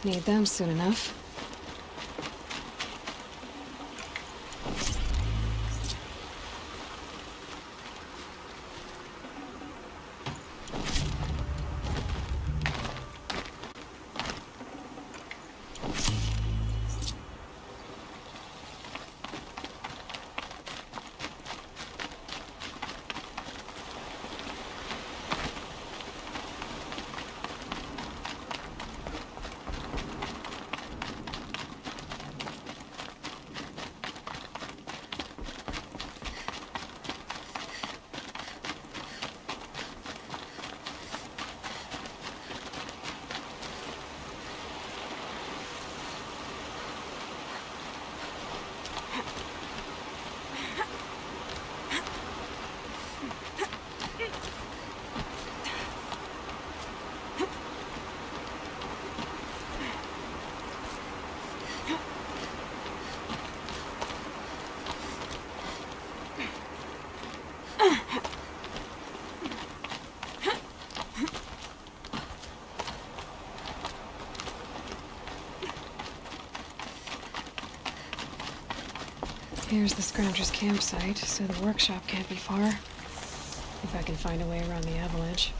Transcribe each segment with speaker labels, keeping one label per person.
Speaker 1: Need them soon enough. Here's the Scrounger's campsite, so the workshop can't be far. If I can find a way around the avalanche.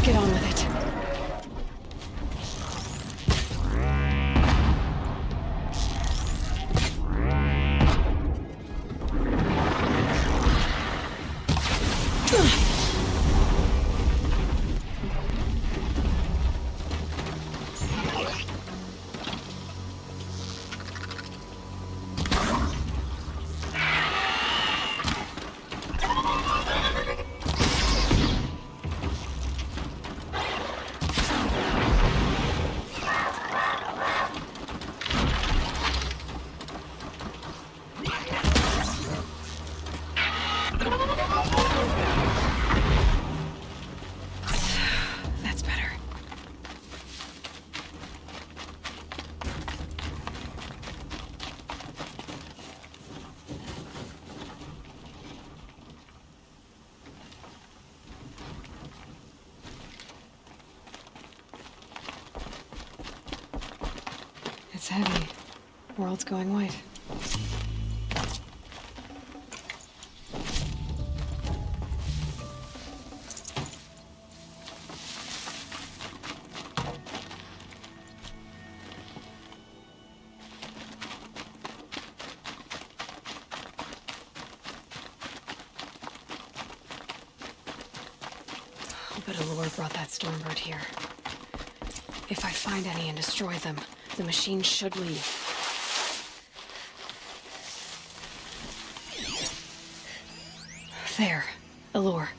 Speaker 1: get on with it. That's better. It's heavy. World's going white. But Aloy brought that Stormbird here. If I find any and destroy them, the machine should leave. There, Allure.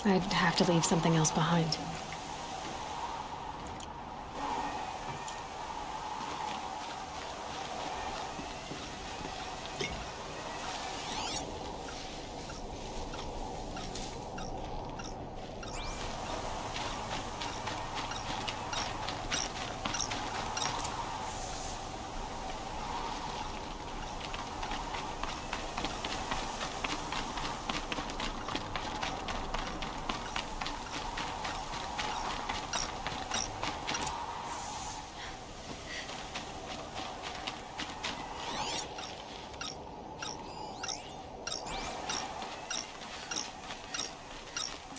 Speaker 1: I'd have to leave something else behind.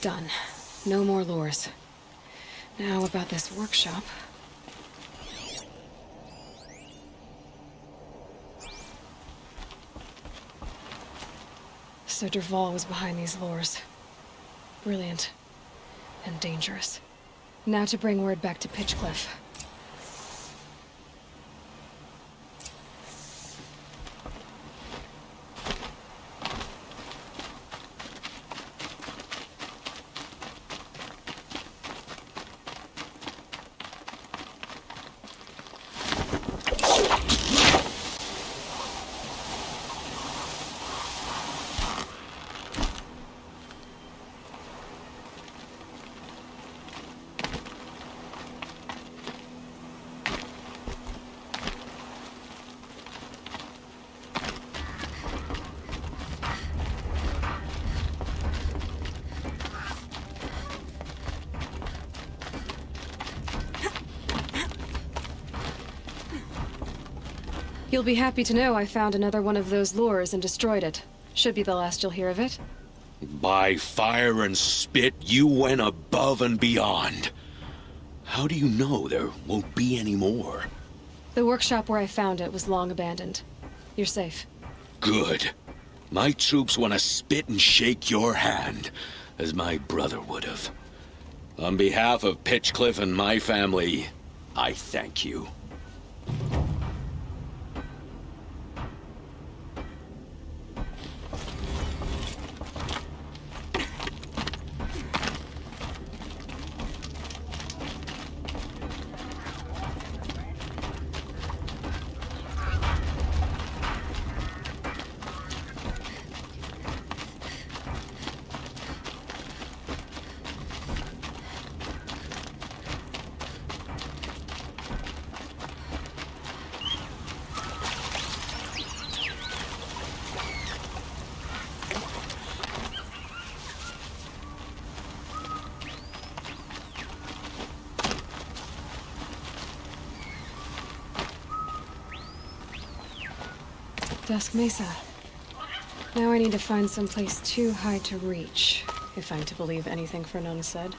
Speaker 1: Done. No more lures. Now about this workshop. So Derval was behind these lures. Brilliant. And dangerous. Now to bring word back to Pitchcliff. You'll be happy to know I found another one of those lures and destroyed it. Should be the last you'll hear of it.
Speaker 2: By fire and spit, you went above and beyond. How do you know there won't be any more?
Speaker 1: The workshop where I found it was long abandoned. You're safe.
Speaker 2: Good. My troops want to spit and shake your hand, as my brother would have. On behalf of Pitchcliff and my family, I thank you.
Speaker 1: Dusk Mesa. Now I need to find some place too high to reach, if I'm to believe anything Fernand said.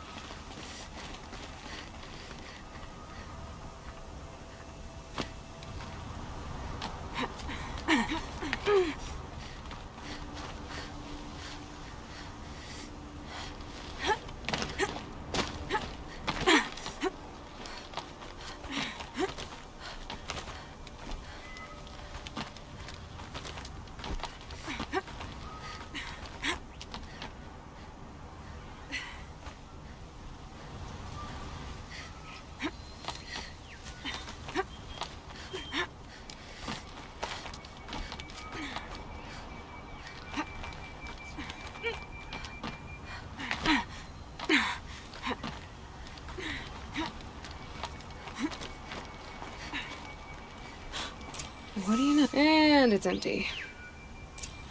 Speaker 1: What do you know? And it's empty.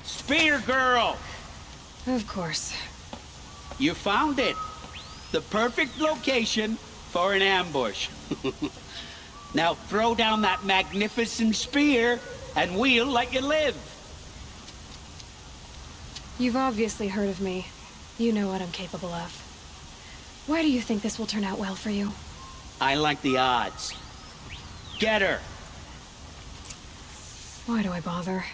Speaker 3: Spear girl!
Speaker 1: Of course.
Speaker 3: You found it. The perfect location for an ambush. Now throw down that magnificent spear, and we'll let you live.
Speaker 1: You've obviously heard of me. You know what I'm capable of. Why do you think this will turn out well for you?
Speaker 3: I like the odds. Get her.
Speaker 1: Why do I bother?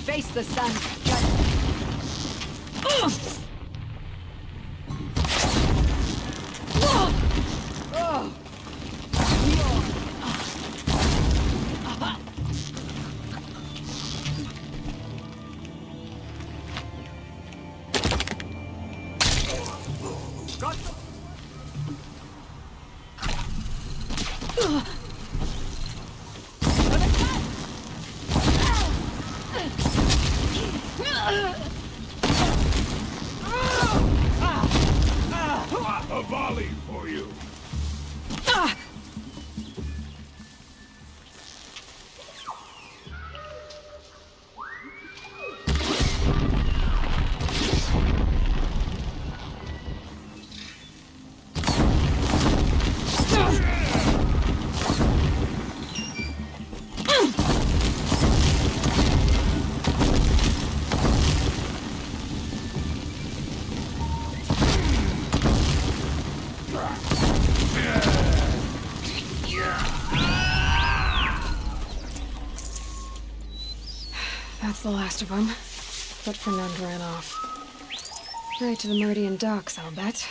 Speaker 1: Face the sun.
Speaker 4: A volley for you.
Speaker 1: That's the last of them. But Fernand ran off. Right to the Meridian docks, I'll bet.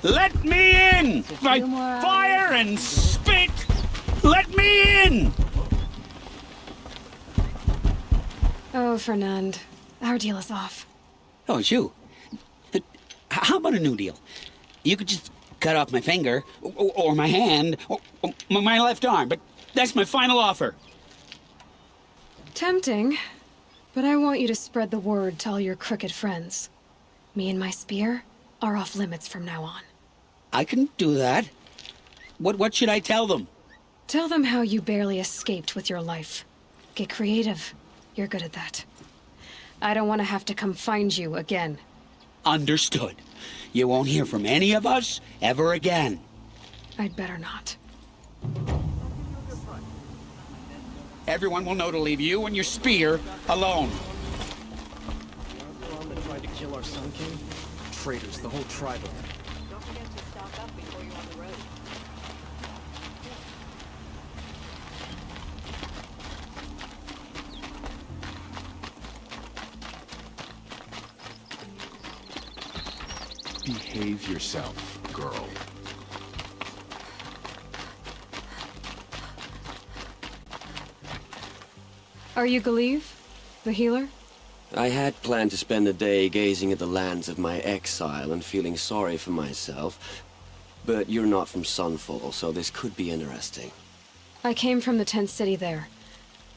Speaker 3: Let me in! By fire and spit! Let me in!
Speaker 1: Oh, Fernand. Our deal is off.
Speaker 3: Oh, it's you. How about a new deal? You could just cut off my finger, or my hand, or my left arm, but that's my final offer.
Speaker 1: Tempting, but I want you to spread the word to all your crooked friends. Me and my spear are off limits from now on.
Speaker 3: I can do that. What should I tell them?
Speaker 1: Tell them how you barely escaped with your life. Get creative. You're good at that. I don't want to have to come find you again.
Speaker 3: Understood. You won't hear from any of us ever again.
Speaker 1: I'd better not.
Speaker 3: Everyone will know to leave you and your spear alone.
Speaker 5: The one that tried to kill our Sun King? Traitors, the whole tribe of them.
Speaker 6: Don't forget to stock up before you're on the road.
Speaker 4: Behave yourself, girl.
Speaker 1: Are you Galiv, the healer?
Speaker 7: I had planned to spend the day gazing at the lands of my exile and feeling sorry for myself, but you're not from Sunfall, so this could be interesting.
Speaker 1: I came from the tent city there.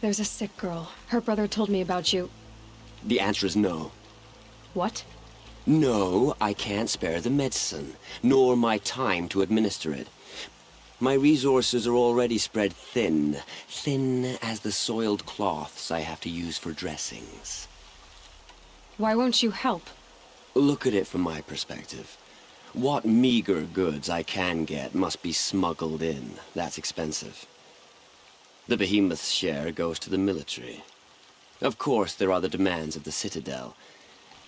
Speaker 1: There's a sick girl. Her brother told me about you.
Speaker 7: The answer is no.
Speaker 1: What?
Speaker 7: No, I can't spare the medicine, nor my time to administer it. My resources are already spread thin, thin as the soiled cloths I have to use for dressings.
Speaker 1: Why won't you help?
Speaker 7: Look at it from my perspective. What meager goods I can get must be smuggled in. That's expensive. The behemoth's share goes to the military. Of course, there are the demands of the Citadel.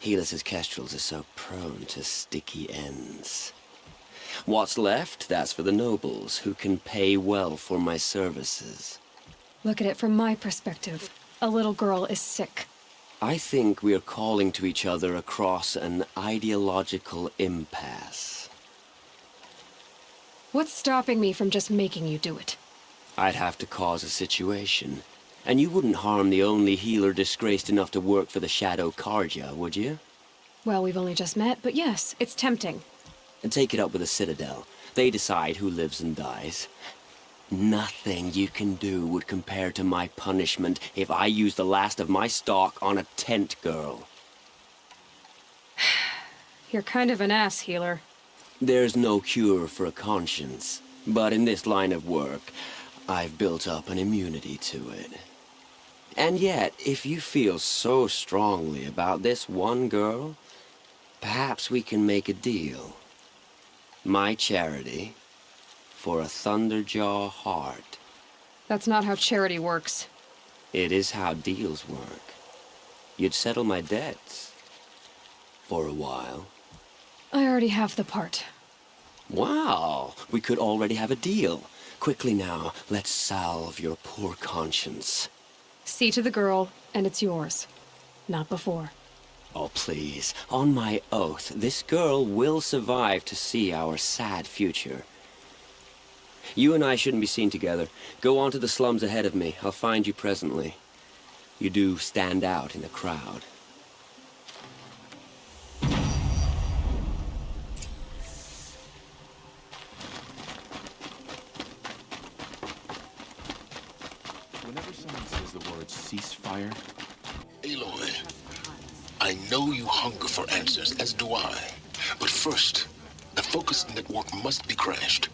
Speaker 7: Helis's kestrels are so prone to sticky ends. What's left, that's for the nobles, who can pay well for my services.
Speaker 1: Look at it from my perspective. A little girl is sick.
Speaker 7: I think we are calling to each other across an ideological impasse.
Speaker 1: What's stopping me from just making you do it?
Speaker 7: I'd have to cause a situation. And you wouldn't harm the only healer disgraced enough to work for the Shadow Carja, would you?
Speaker 1: Well, we've only just met, but yes, it's tempting.
Speaker 7: And take it up with the Citadel. They decide who lives and dies. Nothing you can do would compare to my punishment if I used the last of my stock on a tent girl.
Speaker 1: You're kind of an ass, healer.
Speaker 7: There's no cure for a conscience, but in this line of work, I've built up an immunity to it. And yet, if you feel so strongly about this one girl, perhaps we can make a deal. My charity for a Thunderjaw heart.
Speaker 1: That's not how charity works.
Speaker 7: It is how deals work. You'd settle my debts. For a while.
Speaker 1: I already have the part.
Speaker 7: Wow, we could already have a deal. Quickly now, let's salve your poor conscience.
Speaker 1: See to the girl, and it's yours. Not before.
Speaker 7: Oh, please, on my oath, this girl will survive to see our sad future. You and I shouldn't be seen together. Go on to the slums ahead of me. I'll find you presently. You do stand out in the crowd.
Speaker 4: Whenever someone says the word ceasefire,
Speaker 8: Aloy, I know you hunger for answers, as do I. But first, the focus network must be crashed.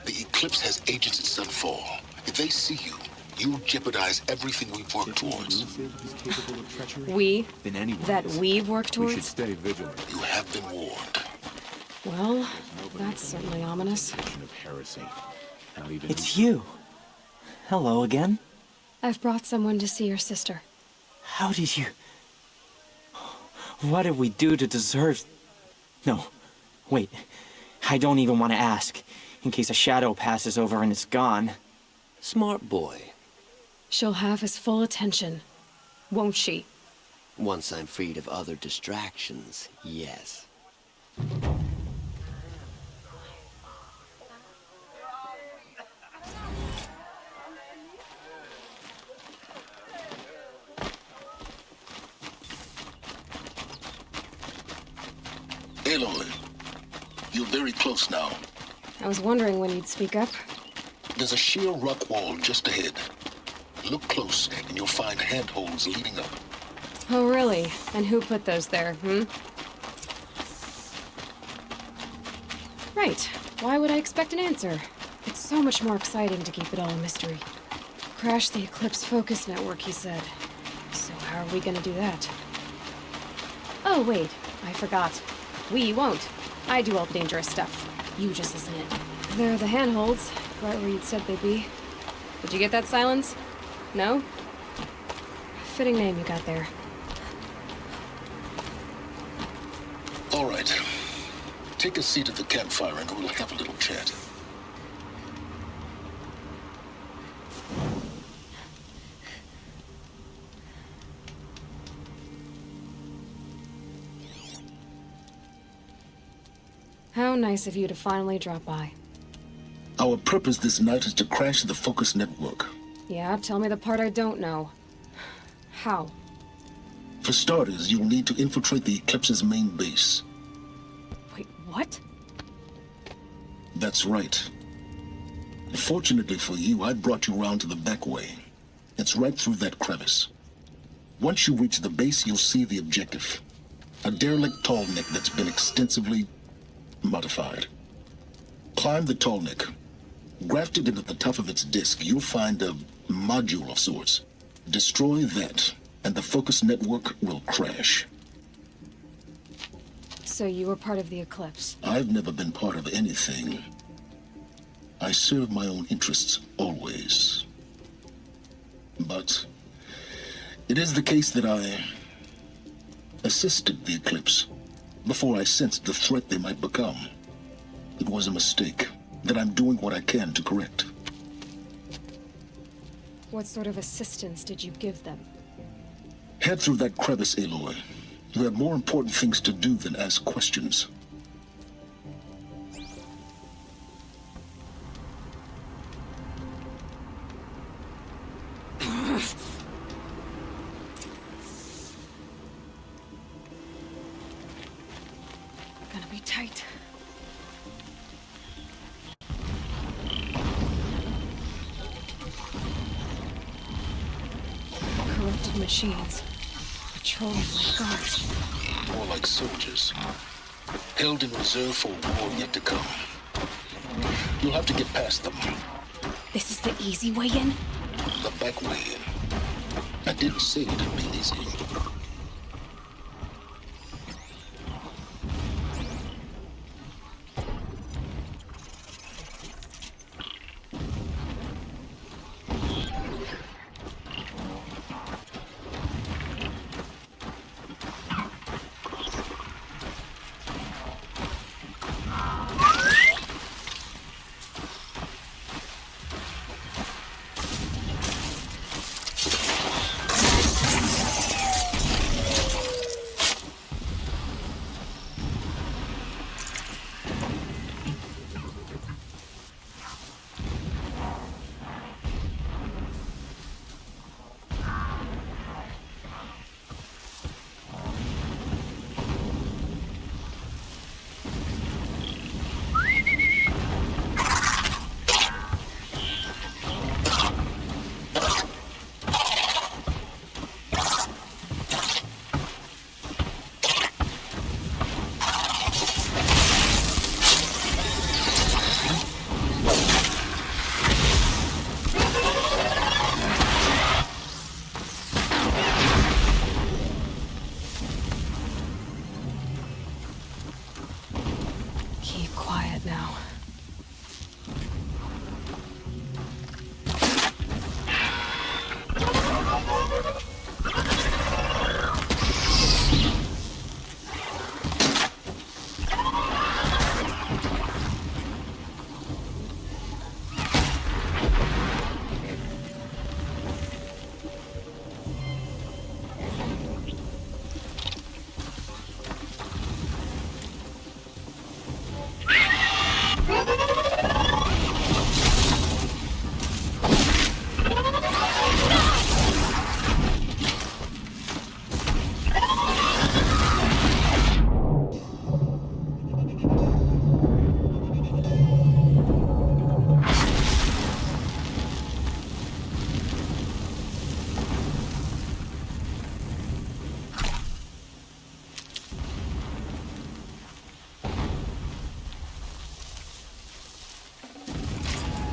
Speaker 8: The Eclipse has agents at Sunfall. If they see you, you'll jeopardize everything we've worked towards.
Speaker 1: We?
Speaker 4: then anyone
Speaker 1: That
Speaker 4: is.
Speaker 1: we've worked
Speaker 4: We should
Speaker 1: towards?
Speaker 4: stay vigilant.
Speaker 8: You have been warned.
Speaker 1: Well, that's certainly ominous.
Speaker 4: Of heresy. Not even
Speaker 9: It's you. Hello again.
Speaker 1: I've brought someone to see your sister.
Speaker 9: How did you... What did we do to deserve... No, wait. I don't even want to ask, in case a shadow passes over and it's gone.
Speaker 7: Smart boy.
Speaker 1: She'll have his full attention, won't she?
Speaker 7: Once I'm freed of other distractions, yes.
Speaker 8: Aloy, you're very close now.
Speaker 1: I was wondering when you'd speak up.
Speaker 8: There's a sheer rock wall just ahead. Look close, and you'll find handholds leading up.
Speaker 1: Oh, really? And who put those there, Right. Why would I expect an answer? It's so much more exciting to keep it all a mystery. Crash the Eclipse focus network, he said. So how are we gonna do that? Oh, wait. I forgot. We won't. I do all the dangerous stuff. You just listen in. There are the handholds, right where you'd said they'd be. Did you get that, Silence? No? Fitting name you got there.
Speaker 8: All right. Take a seat at the campfire and we'll have a little chat.
Speaker 1: How nice of you to finally drop by.
Speaker 8: Our purpose this night is to crash the focus network.
Speaker 1: Yeah, tell me the part I don't know. How?
Speaker 8: For starters, you'll need to infiltrate the Eclipse's main base.
Speaker 1: Wait, what?
Speaker 8: That's right. Fortunately for you, I brought you around to the back way. It's right through that crevice. Once you reach the base, you'll see the objective. A derelict tall neck that's been extensively modified. Climb the tall neck. Grafted into the top of its disk, you'll find a module of sorts. Destroy that, and the focus network will crash.
Speaker 1: So you were part of the Eclipse.
Speaker 8: I've never been part of anything. I serve my own interests, always. But it is the case that I assisted the Eclipse before I sensed the threat they might become. It was a mistake that I'm doing what I can to correct.
Speaker 1: What sort of assistance did you give them?
Speaker 8: Head through that crevice, Aloy. You have more important things to do than ask questions.
Speaker 1: Gonna be tight. Corrupted machines. Patrolling like guards.
Speaker 8: More like soldiers. Held in reserve for a war yet to come. You'll have to get past them.
Speaker 1: This is the easy way in?
Speaker 8: The back way in. I didn't say it'd be easy.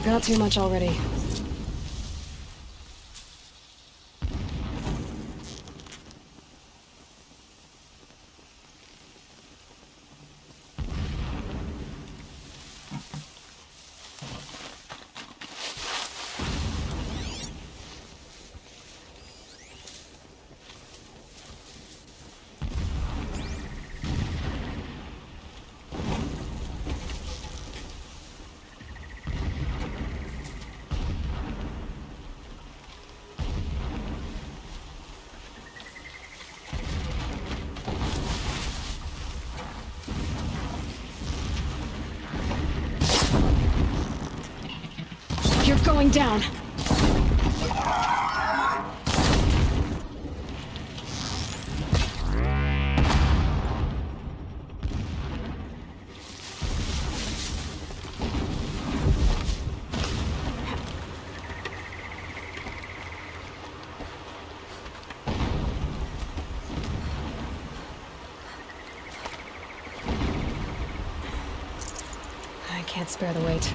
Speaker 1: Got too much already. You're going down. I can't spare the weight.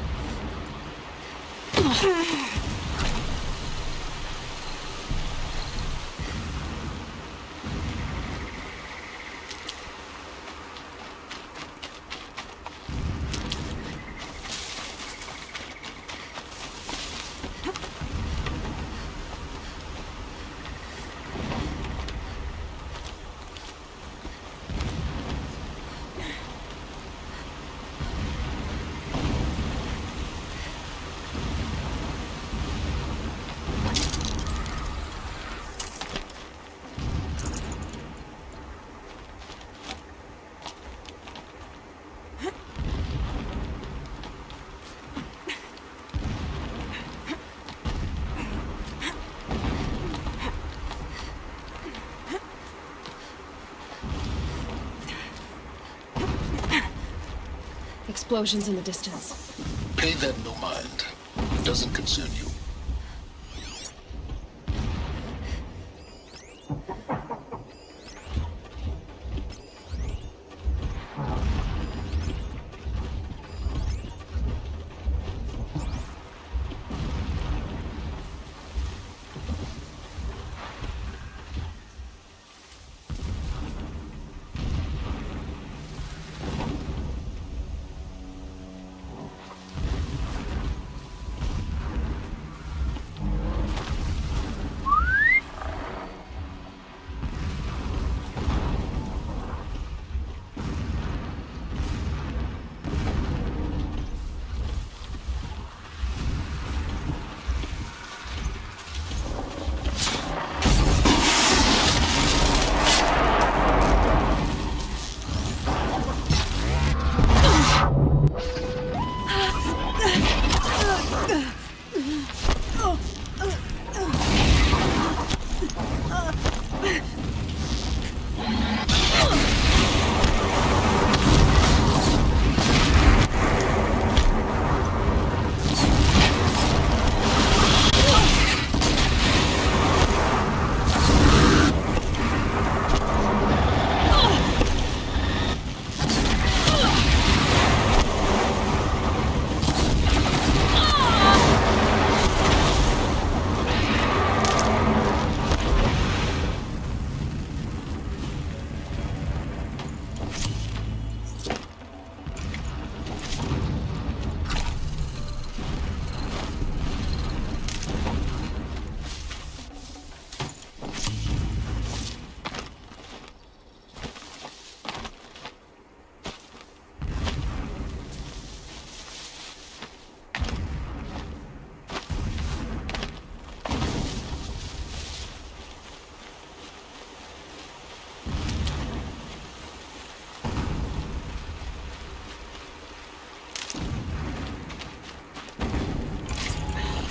Speaker 1: Explosions in the distance.
Speaker 8: Pay that no mind. It doesn't concern you.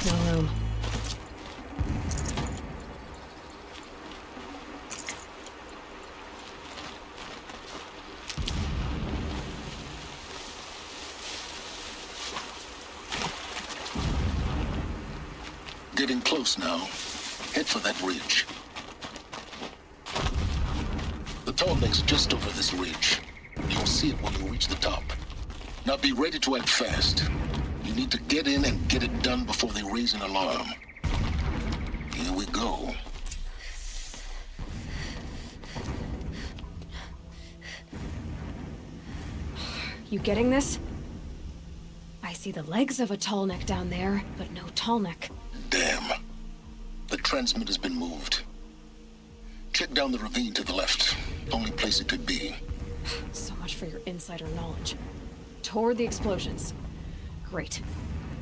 Speaker 1: No room.
Speaker 8: Getting close now. Head for that ridge. The tall lake's just over this ridge. You'll see it when you reach the top. Now be ready to act fast. You need to get in and get it done before they raise an alarm. Here we go.
Speaker 1: You getting this? I see the legs of a tall neck down there, but no tall neck.
Speaker 8: Damn. The transmitter's been moved. Check down the ravine to the left. Only place it could be.
Speaker 1: So much for your insider knowledge. Toward the explosions. Great.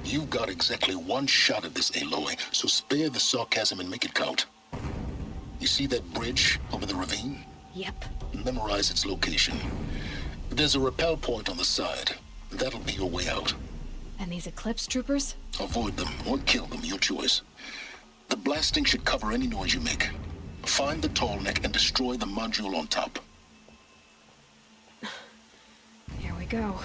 Speaker 8: You've got exactly one shot at this, Aloy, so spare the sarcasm and make it count. You see that bridge over the ravine?
Speaker 1: Yep.
Speaker 8: Memorize its location. There's a rappel point on the side. That'll be your way out.
Speaker 1: And these Eclipse troopers?
Speaker 8: Avoid them or kill them, your choice. The blasting should cover any noise you make. Find the tall neck and destroy the module on top.
Speaker 1: Here we go.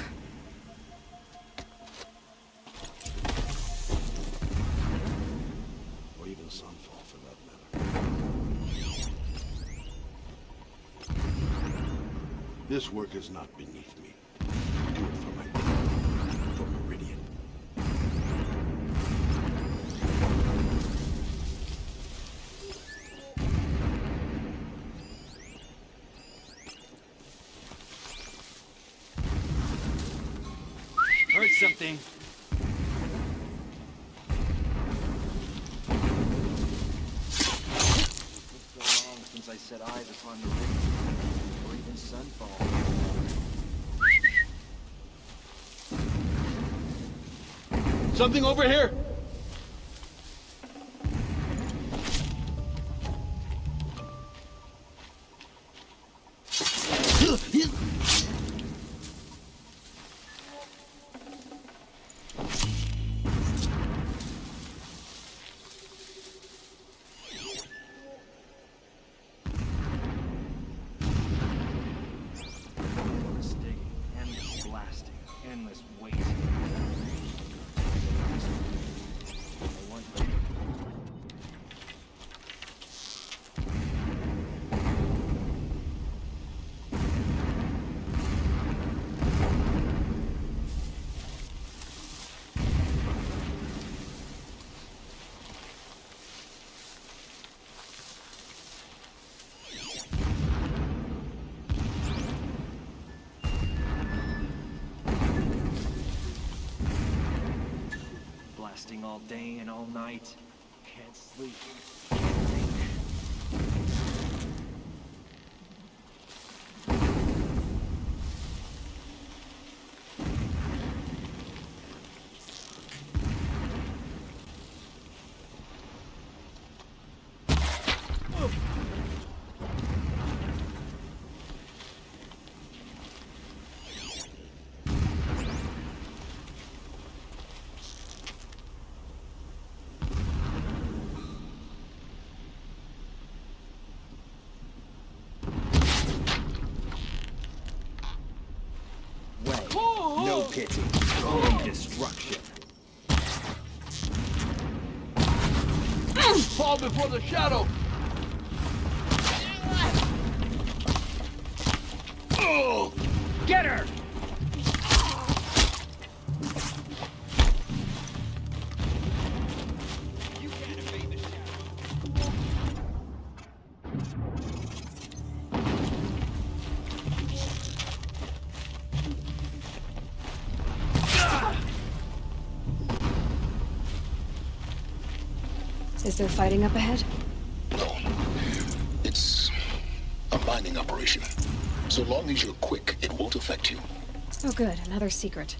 Speaker 10: Or even Sunfall, for that matter. This work is not beneath me. Do it for my people, for Meridian.
Speaker 5: Heard something. It's so long since I set eyes upon Meridian, or even Sunfall.
Speaker 10: Something over here!
Speaker 5: Endless digging, endless blasting, endless waiting. I want you. Blasting all day and all night. Can't sleep. Can't think. No pity, only destruction.
Speaker 10: Fall before the shadow!
Speaker 3: Get her! You can't evade the shadow.
Speaker 1: Is there fighting up ahead?
Speaker 8: No. It's a mining operation. So long as you're quick, it won't affect you.
Speaker 1: Oh good, another secret.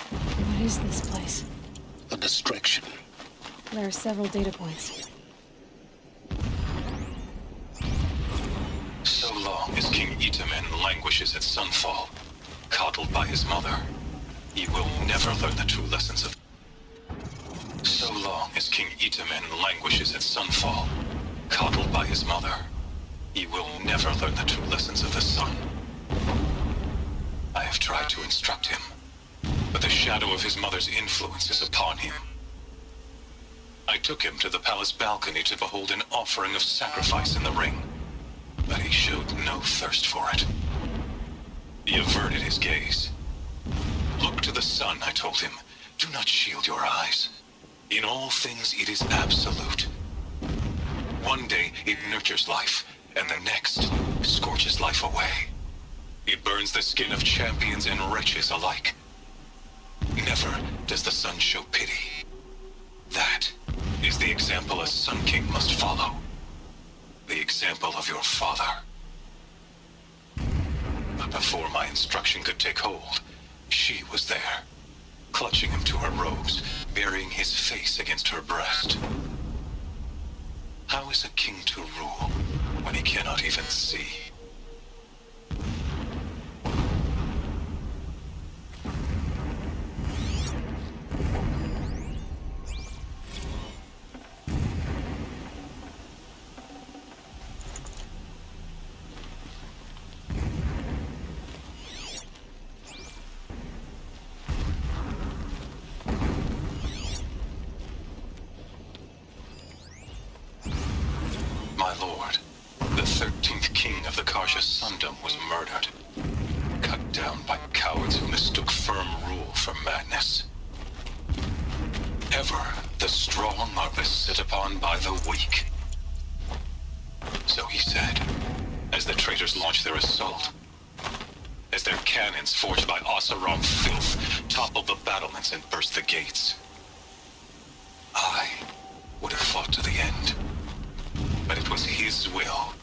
Speaker 1: What is this place?
Speaker 8: A distraction.
Speaker 1: There are several data points.
Speaker 11: So long as King Itamen languishes at Sunfall, coddled by his mother, he will never learn the true lessons of... So long as King Itamen languishes at Sunfall, coddled by his mother, he will never learn the true lessons of the sun. I have tried to instruct him, but the shadow of his mother's influence is upon him. I took him to the palace balcony to behold an offering of sacrifice in the ring. but he showed no thirst for it. He averted his gaze. Look to the sun, I told him. Do not shield your eyes. In all things it is absolute. One day it nurtures life, and the next scorches life away. It burns the skin of champions and wretches alike. Never does the sun show pity. That is the example a Sun King must follow. The example of your father. But before my instruction could take hold, she was there, clutching him to her robes, burying his face against her breast. How is a king to rule when he cannot even see? My lord, the 13th king of the Karsha Sundom was murdered, cut down by cowards who mistook firm rule for madness. Ever the strong are beset upon by the weak. So he said, as the traitors launched their assault, as their cannons forged by Oseram filth toppled the battlements and burst the gates. I would have fought to the end. But it was his will,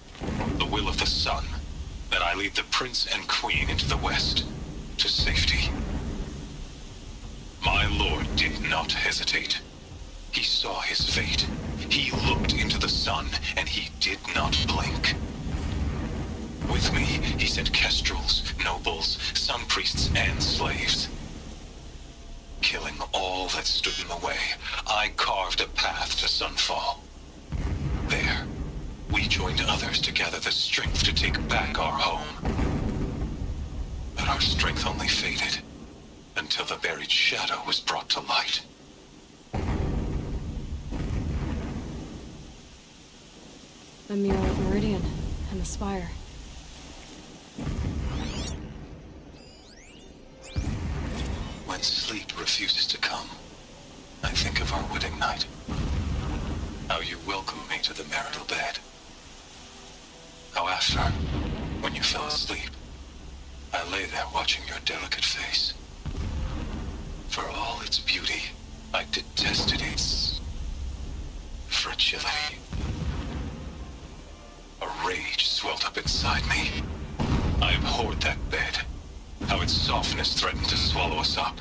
Speaker 11: the will of the sun, that I lead the prince and queen into the west, to safety. My lord did not hesitate. He saw his fate. He looked into the sun, and he did not blink. With me, he sent kestrels, nobles, sun priests, and slaves. Killing all that stood in the way, I carved a path to sunfall. There, we joined others to gather the strength to take back our home. But our strength only faded until the buried shadow was brought to light.
Speaker 1: The mirror of Meridian and the spire.
Speaker 11: When sleep refuses to come, I think of our wedding night. How you welcomed me to the marital bed. How after, when you fell asleep, I lay there watching your delicate face. For all its beauty, I detested its fragility. A rage swelled up inside me. I abhorred that bed. How its softness threatened to swallow us up.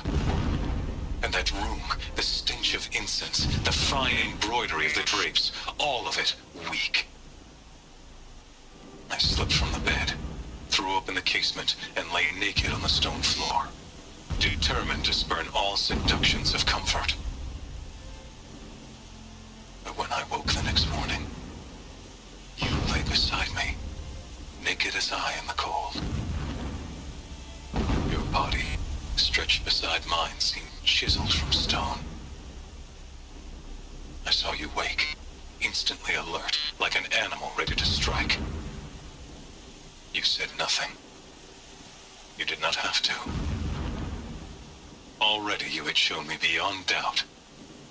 Speaker 11: And that room, the stench of incense, the fine embroidery of the drapes, all of it weak. I slipped from the bed, threw open the casement, and lay naked on the stone floor, determined to spurn all seductions of comfort. But when I woke the next morning, you lay beside me, naked as I in the cold. Your body, stretched beside mine, seemed chiseled from stone. I saw you wake, instantly alert, like an animal ready to strike. You said nothing. You did not have to. Already you had shown me beyond doubt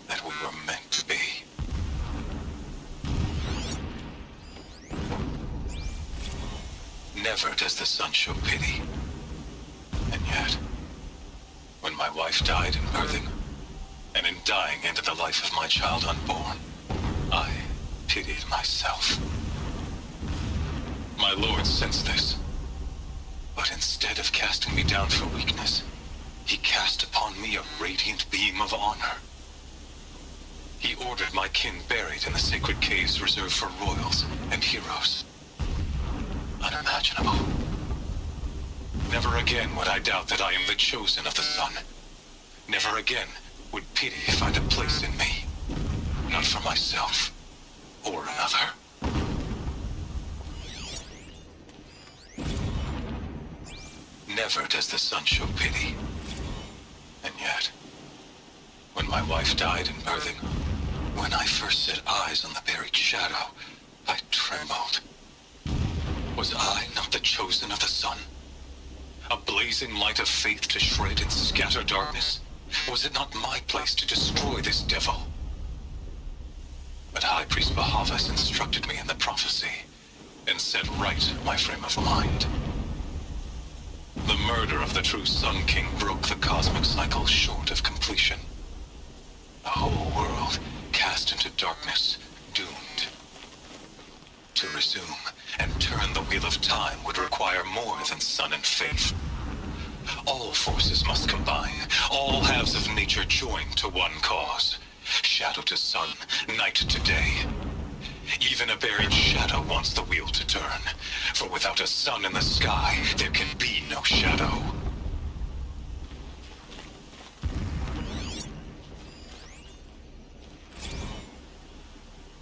Speaker 11: that we were meant to be. Never does the sun show pity. And yet, when my wife died in birthing, and in dying ended the life of my child unborn, I pitied myself. My lord sensed this, but instead of casting me down for weakness, he cast upon me a radiant beam of honor. He ordered my kin buried in the sacred caves reserved for royals and heroes. Unimaginable. Never again would I doubt that I am the chosen of the sun. Never again would pity find a place in me, not for myself or another. Never does the sun show pity. And yet, when my wife died in birthing, when I first set eyes on the buried shadow, I trembled. Was I not the chosen of the sun? A blazing light of faith to shred and scatter darkness? Was it not my place to destroy this devil? But High Priest Bahavas instructed me in the prophecy, and set right my frame of mind. The murder of the true Sun King broke the cosmic cycle short of completion. A whole world cast into darkness, doomed. To resume and turn the wheel of time would require more than sun and faith. All forces must combine, all halves of nature join to one cause. Shadow to sun, night to day. Even a buried shadow wants the wheel to turn, for without a sun in the sky, there can be no shadow.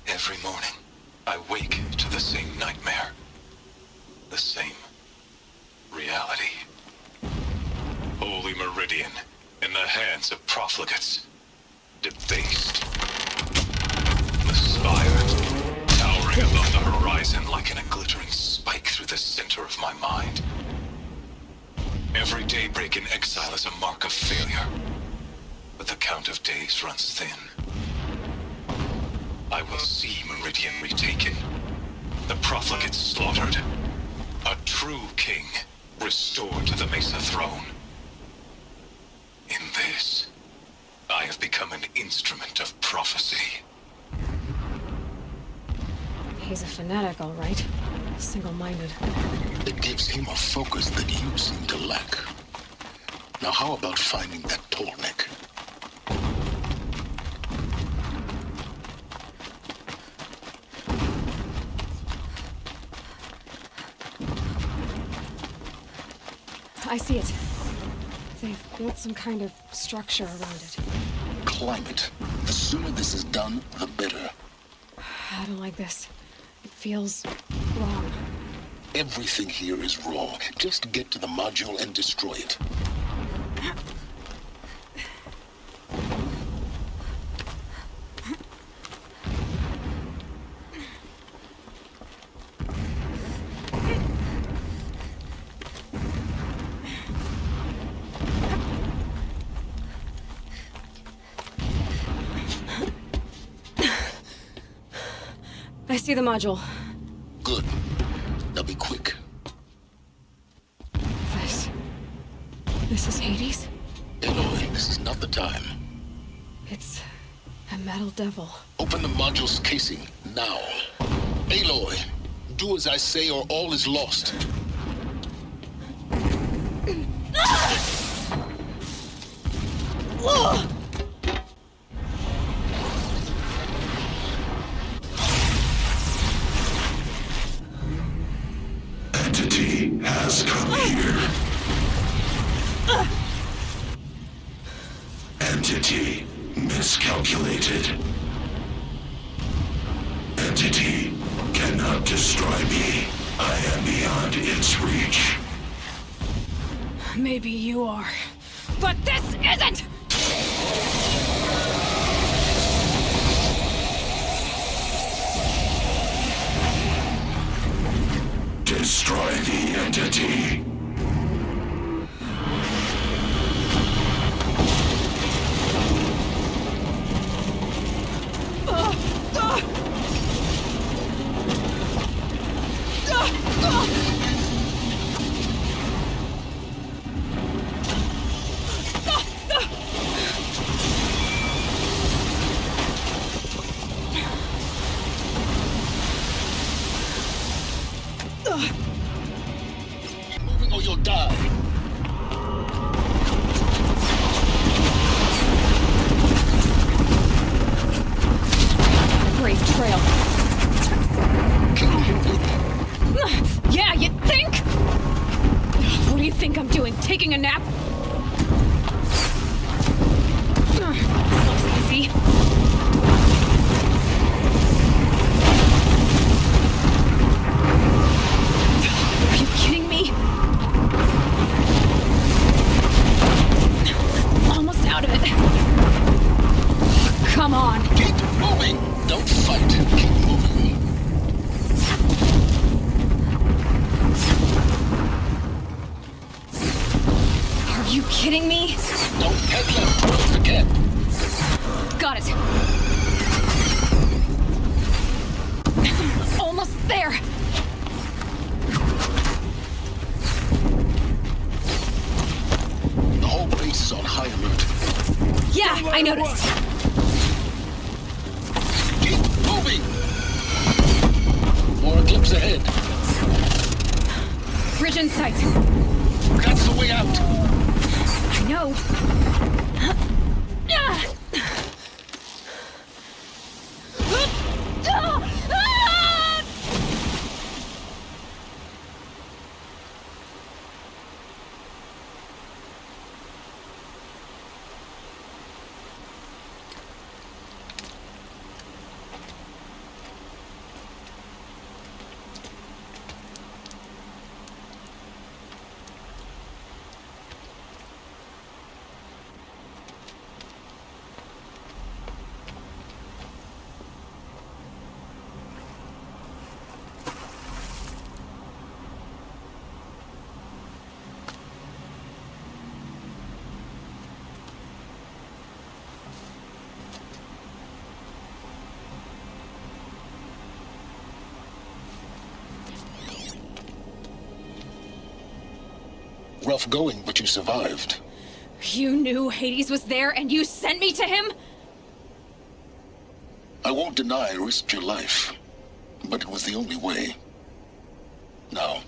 Speaker 11: Every morning, I wake to the same nightmare. The same reality. Holy Meridian, in the hands of profligates. Debased. The spire, towering above the horizon like in a glittering spike through the center of my mind. Every daybreak in exile is a mark of failure, but the count of days runs thin. I will see Meridian retaken, the profligates slaughtered, a true king restored to the Mesa throne. In this, I have become an instrument of prophecy.
Speaker 1: He's a fanatic, all right. Single-minded.
Speaker 8: It gives him a focus that you seem to lack. Now how about finding that tall neck?
Speaker 1: I see it. They've built some kind of structure around it.
Speaker 8: Climb it. The sooner this is done, the better.
Speaker 1: I don't like this. It feels wrong.
Speaker 8: Everything here is wrong. Just get to the module and destroy it.
Speaker 1: I see the module.
Speaker 8: Good. Now be quick.
Speaker 1: This is Hades?
Speaker 8: Aloy, this is not the time.
Speaker 1: It's a metal devil.
Speaker 8: Open the module's casing, now. Aloy, do as I say or all is lost.
Speaker 10: Entity has come here. Entity miscalculated. Entity cannot destroy me. I am beyond its reach.
Speaker 1: Maybe you are. But this isn't!
Speaker 10: Destroy the entity.
Speaker 8: Moving or you'll die.
Speaker 1: Brave trail.
Speaker 8: Can you hear me?
Speaker 1: Yeah, you think? What do you think I'm doing? Taking a nap? This looks easy. Are you kidding me? Almost out of it. Come on.
Speaker 8: Keep moving. Don't fight. Keep moving.
Speaker 1: You kidding me?
Speaker 8: Don't head left, don't forget.
Speaker 1: Got it. Almost there.
Speaker 8: The whole base is on high alert.
Speaker 1: Yeah, I noticed.
Speaker 8: Keep moving! More eclipse ahead.
Speaker 1: Bridge in sight.
Speaker 8: That's the way out.
Speaker 1: I know.
Speaker 8: Rough going, but you survived.
Speaker 1: You knew Hades was there and you sent me to him?
Speaker 8: I won't deny I risked your life, but it was the only way. Now,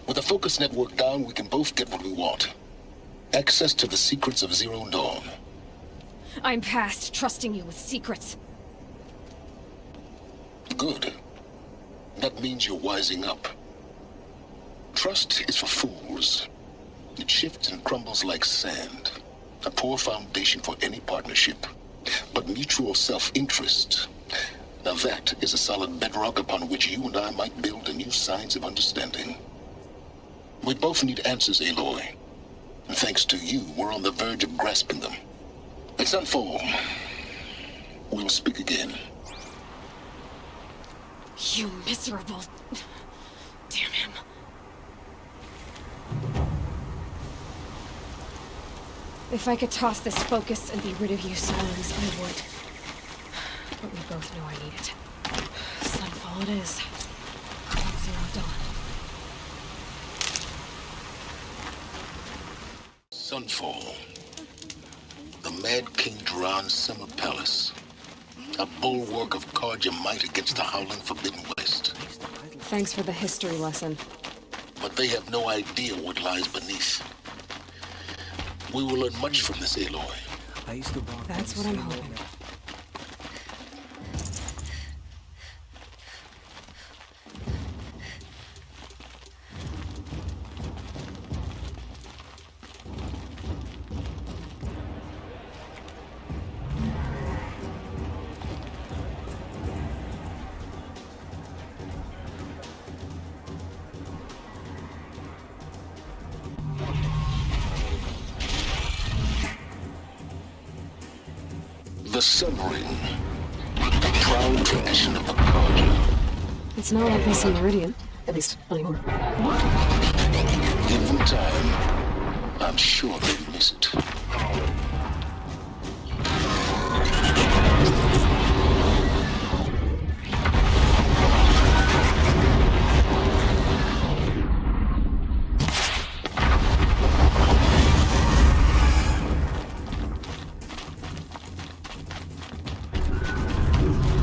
Speaker 8: with the focus network down, we can both get what we want. Access to the secrets of Zero Dawn.
Speaker 1: I'm past trusting you with secrets.
Speaker 8: Good. That means you're wising up. Trust is for fools. It shifts and crumbles like sand. A poor foundation for any partnership. But mutual self-interest, now that is a solid bedrock upon which you and I might build a new science of understanding. We both need answers, Aloy. And thanks to you, we're on the verge of grasping them. It's unfold. We'll speak again.
Speaker 1: You miserable... Damn him. If I could toss this focus and be rid of you, Silence, I would. But we both know I need it. Sunfall it is. Not Zero Dawn.
Speaker 8: Sunfall. The Mad King Duran's summer palace. A bulwark of Karja might against the howling Forbidden West.
Speaker 1: Thanks for the history lesson.
Speaker 8: But they have no idea what lies beneath. We will learn much from this, Aloy.
Speaker 1: That's what I'm hoping.
Speaker 8: The Submarine. A proud tradition of the Karja.
Speaker 1: It's not like this in Meridian. At least, anymore.
Speaker 8: Give them time. I'm sure they'll miss it.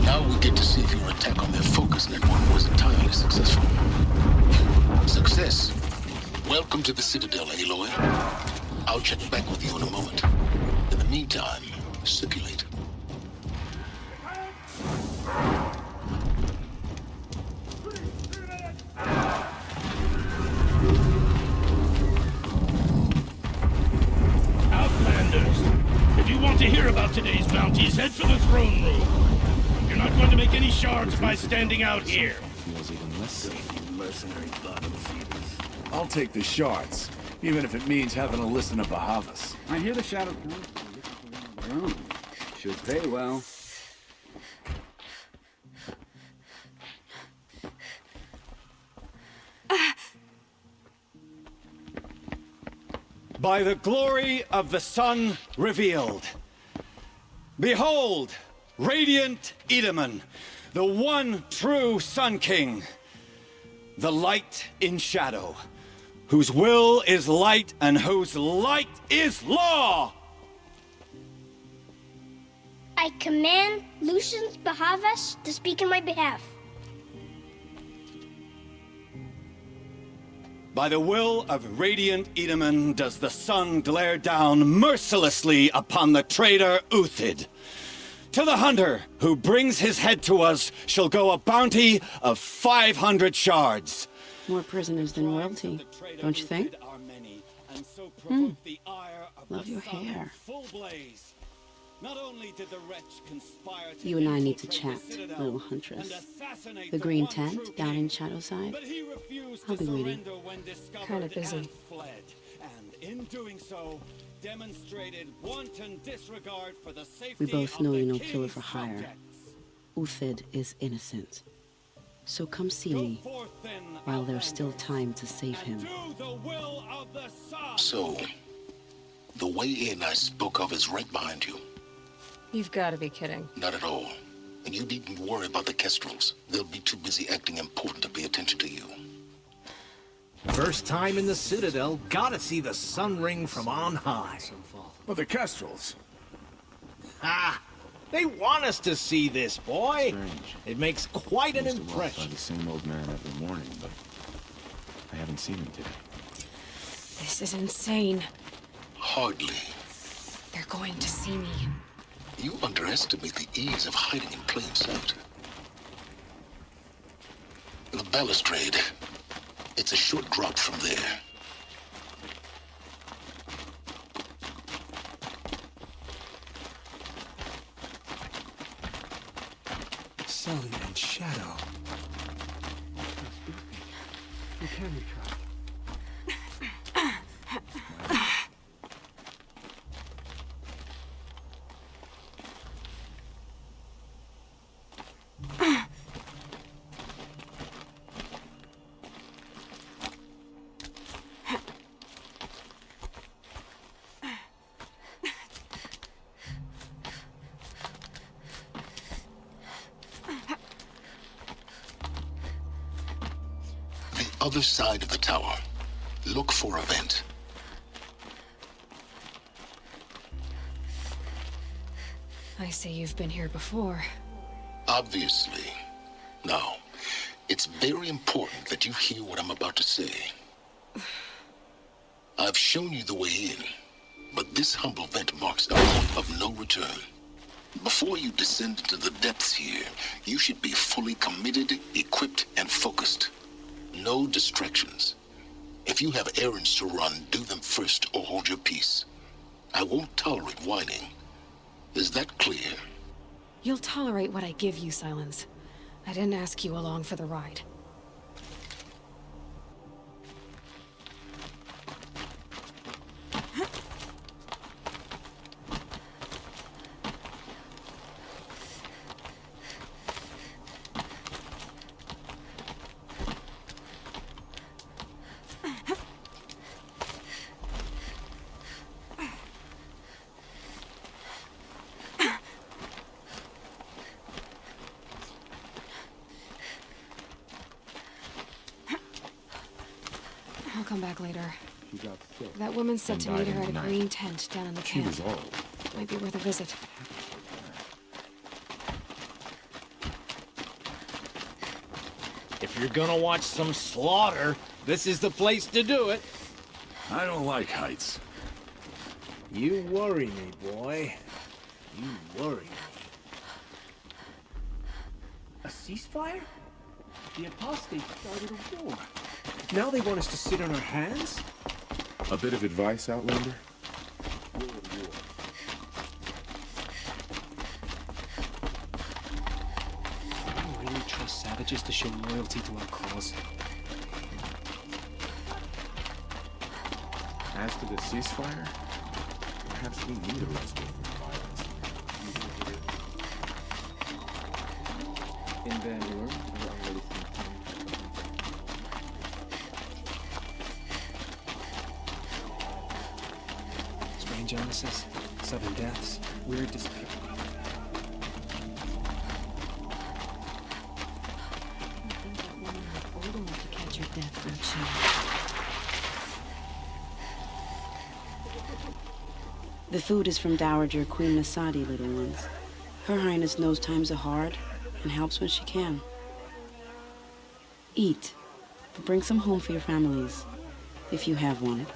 Speaker 8: Now we get to see if your attack on their focus network was entirely successful. Success. Welcome to the Citadel, Aloy. I'll check back with you in a moment. In the meantime, circulate.
Speaker 12: Outlanders, if you want to hear about today's bounties, head for the throne room. You're not going to make any shards by standing out here.
Speaker 4: Feels even less safe.
Speaker 12: Mercenary bottom feeders.
Speaker 10: I'll take the shards, even if it means having to listen to Bahavas.
Speaker 3: I hear the Shadow Count. Should pay well.
Speaker 13: by the glory of the sun revealed. Behold, radiant Edaman, the one true Sun King, the light in shadow, whose will is light and whose light is law!
Speaker 14: I command Lucius Bahavas to speak in my behalf.
Speaker 13: By the will of radiant Edaman does the sun glare down mercilessly upon the traitor Uthid. To the hunter who brings his head to us shall go a bounty of 500 shards.
Speaker 15: More prisoners than royalty, don't you think? Love your hair. You and I need to chat, little huntress. The green tent down in Shadowside? I'll be waiting.
Speaker 1: Kinda busy.
Speaker 15: We both know you're no killer for hire. Uthid is innocent. So come see me while there's still time to save him.
Speaker 8: So, the way in I spoke of is right behind you.
Speaker 1: You've got to be kidding.
Speaker 8: Not at all. And you needn't worry about the Kestrels. They'll be too busy acting important to pay attention to you.
Speaker 5: First time in the Citadel, gotta see the sun ring from on high.
Speaker 10: Well, the Kestrels.
Speaker 5: Ha! They want us to see this, boy.
Speaker 4: Strange.
Speaker 5: It makes quite an
Speaker 4: Used to walk
Speaker 5: impression.
Speaker 4: by the same old man every morning, but I haven't seen him today.
Speaker 1: This is insane.
Speaker 8: Hardly.
Speaker 1: They're going to see me.
Speaker 8: You underestimate the ease of hiding in plain sight. The balustrade. It's a short drop from there.
Speaker 5: Sun and shadow.
Speaker 10: You can try.
Speaker 8: Other side of the tower. Look for a vent.
Speaker 1: I see you've been here before.
Speaker 8: Obviously. Now, it's very important that you hear what I'm about to say. I've shown you the way in, but this humble vent marks a point of no return. Before you descend into the depths here, you should be fully committed, equipped, and focused. No distractions. If you have errands to run, do them first or hold your peace. I won't tolerate whining. Is that clear?
Speaker 1: You'll tolerate what I give you, Silence. I didn't ask you along for the ride. I'll come back later.
Speaker 4: She got sick.
Speaker 1: That woman said
Speaker 4: and
Speaker 1: to meet
Speaker 4: died
Speaker 1: her
Speaker 4: in
Speaker 1: at
Speaker 4: the
Speaker 1: a
Speaker 4: night.
Speaker 1: green tent down in the
Speaker 4: She
Speaker 1: camp.
Speaker 4: was old.
Speaker 1: Might be worth a visit.
Speaker 5: If you're gonna watch some slaughter, this is the place to do it.
Speaker 10: I don't like heights.
Speaker 5: You worry me, boy. You worry me. A ceasefire? The apostates started a war. Now they want us to sit on our hands?
Speaker 4: A bit of advice, Outlander?
Speaker 9: I don't really trust savages to show loyalty to our cause.
Speaker 4: As to the ceasefire, perhaps we need a respite from violence. In Bangalore, I already think time.
Speaker 5: Genesis, 7 deaths, weird disappearance.
Speaker 15: The food is from Dowager Queen Masadi, little ones. Her Highness knows times are hard and helps when she can. Eat, but bring some home for your families, if you have one.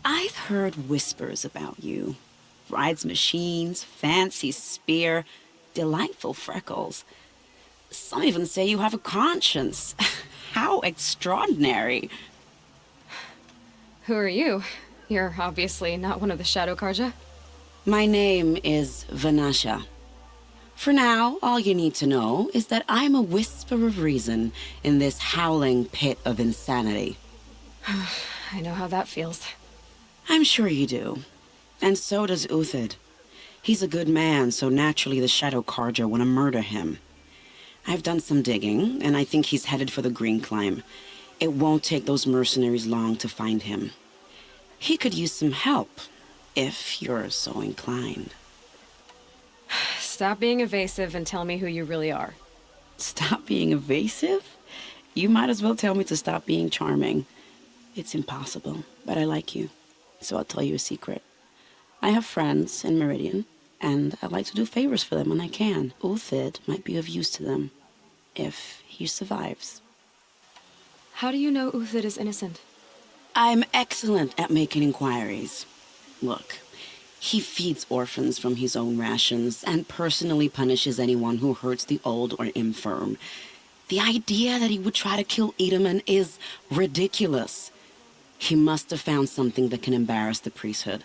Speaker 15: I've heard whispers about you. Rides machines, fancy spear, delightful freckles. Some even say you have a conscience. How extraordinary.
Speaker 1: Who are you? You're obviously not one of the Shadow Karja.
Speaker 15: My name is Vanasha. For now, all you need to know is that I'm a whisper of reason in this howling pit of insanity.
Speaker 1: I know how that feels.
Speaker 15: I'm sure you do. And so does Uthid. He's a good man, so naturally the Shadow Karja want to murder him. I've done some digging, and I think he's headed for the Green Climb. It won't take those mercenaries long to find him. He could use some help, if you're so inclined.
Speaker 1: Stop being evasive and tell me who you really are.
Speaker 15: Stop being evasive? You might as well tell me to stop being charming. It's impossible, but I like you, so I'll tell you a secret. I have friends in Meridian, and I like to do favors for them when I can. Uthid might be of use to them, if he survives.
Speaker 1: How do you know Uthid is innocent?
Speaker 15: I'm excellent at making inquiries. Look, he feeds orphans from his own rations and personally punishes anyone who hurts the old or infirm. The idea that he would try to kill Edaman is ridiculous. He must have found something that can embarrass the priesthood.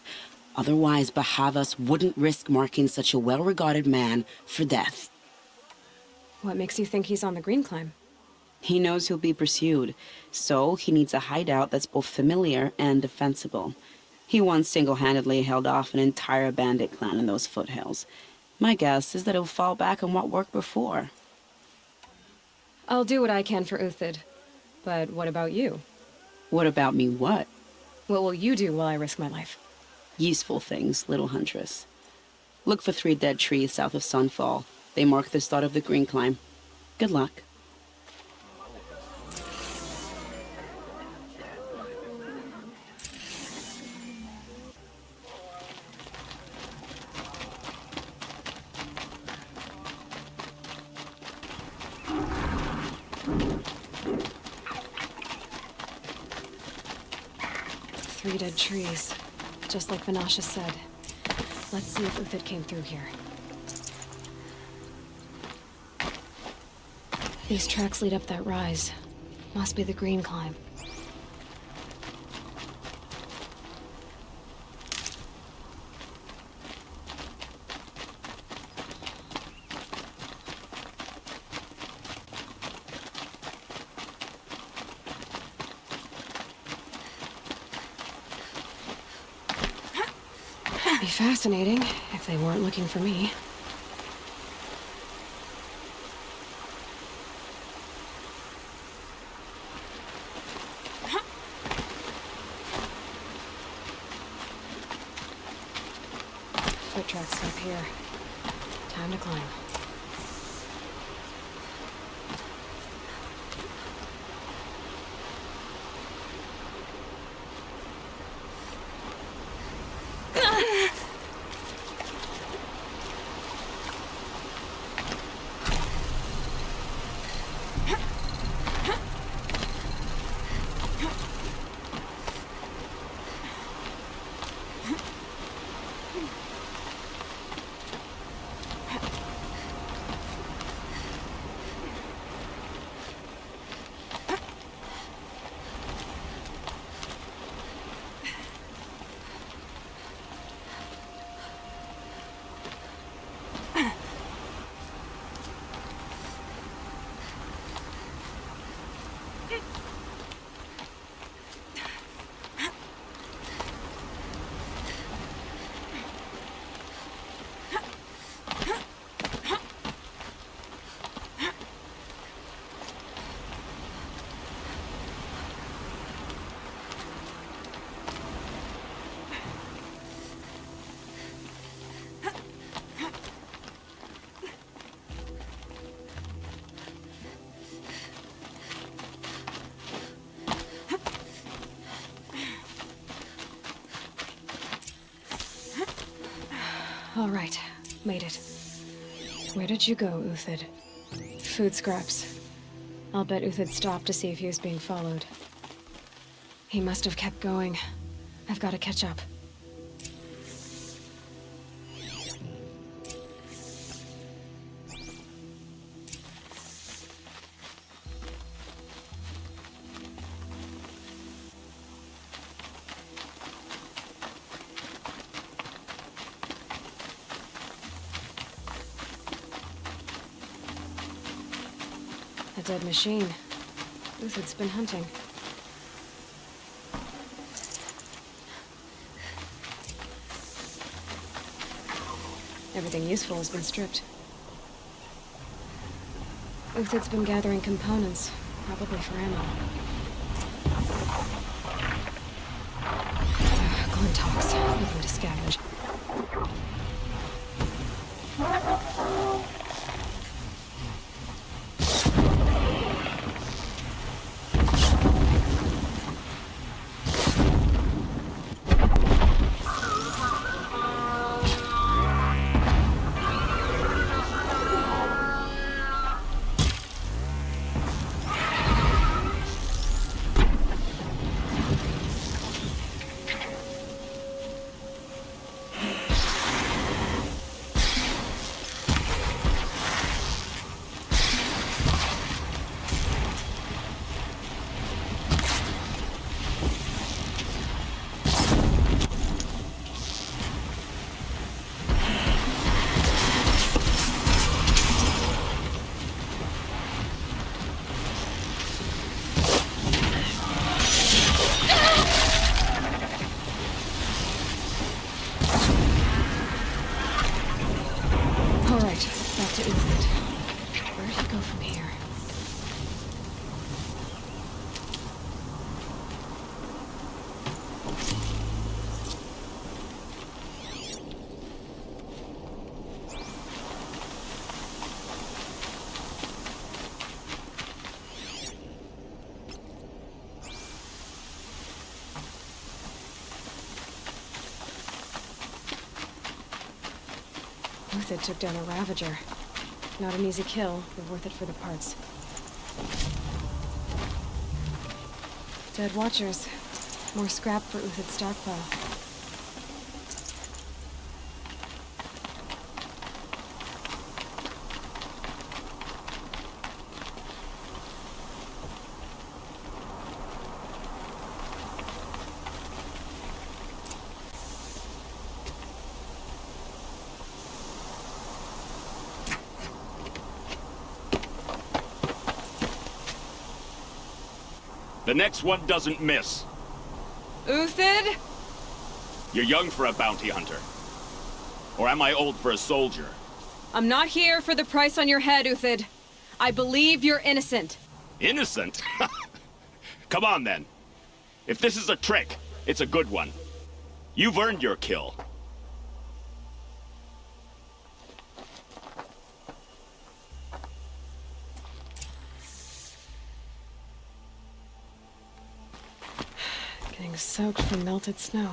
Speaker 15: Otherwise, Bahavas wouldn't risk marking such a well-regarded man for death.
Speaker 1: What makes you think he's on the Green Climb?
Speaker 15: He knows he'll be pursued, so he needs a hideout that's both familiar and defensible. He once single-handedly held off an entire bandit clan in those foothills. My guess is that he'll fall back on what worked before.
Speaker 1: I'll do what I can for Uthid. But what about you?
Speaker 15: What about me what?
Speaker 1: What will you do while I risk my life?
Speaker 15: Useful things, little huntress. Look for 3 dead trees south of Sunfall. They mark the start of the Green Climb. Good luck.
Speaker 1: Three dead trees, just like Vanasha said. Let's see if Uthid came through here. These tracks lead up that rise. Must be the Green Climb. Be fascinating if they weren't looking for me. Foot tracks up here. Time to climb. All right, made it. Where did you go, Uthid? Food scraps. I'll bet Uthid stopped to see if he was being followed. He must have kept going. I've got to catch up. A dead machine. Uthid's been hunting. Everything useful has been stripped. Uthid's been gathering components, probably for ammo. Glintox, looking to scavenge. Uthid took down a Ravager. Not an easy kill, but worth it for the parts. Dead Watchers. More scrap for Uthid's stockpile.
Speaker 16: The next one doesn't miss.
Speaker 1: Uthid?
Speaker 16: You're young for a bounty hunter. Or am I old for a soldier?
Speaker 1: I'm not here for the price on your head, Uthid. I believe you're innocent.
Speaker 16: Innocent? Come on, then. If this is a trick, it's a good one. You've earned your kill.
Speaker 1: Getting soaked from melted snow.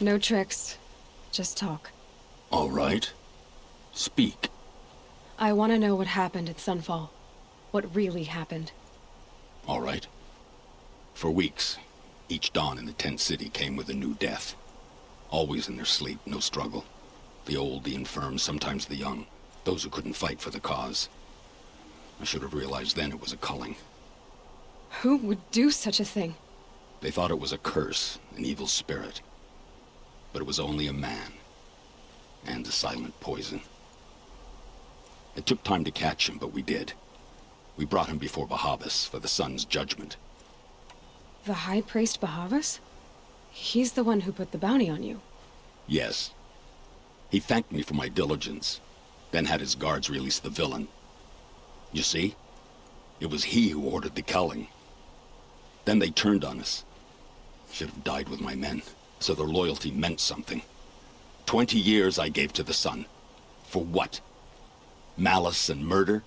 Speaker 1: No tricks. Just talk.
Speaker 2: All right. Speak.
Speaker 1: I want to know what happened at Sunfall. What really happened.
Speaker 2: All right. For weeks, each dawn in the tent city came with a new death. Always in their sleep, no struggle. The old, the infirm, sometimes the young. Those who couldn't fight for the cause. I should have realized then it was a culling.
Speaker 1: Who would do such a thing?
Speaker 2: They thought it was a curse, an evil spirit. But it was only a man. And a silent poison. It took time to catch him, but we did. We brought him before Bahavas for the sun's judgment.
Speaker 1: The High Priest Bahavas? He's the one who put the bounty on you.
Speaker 2: Yes. He thanked me for my diligence, then had his guards release the villain. You see? It was he who ordered the culling. Then they turned on us. Should have died with my men, so their loyalty meant something.
Speaker 13: 20 years I gave to the sun. For what? Malice and murder?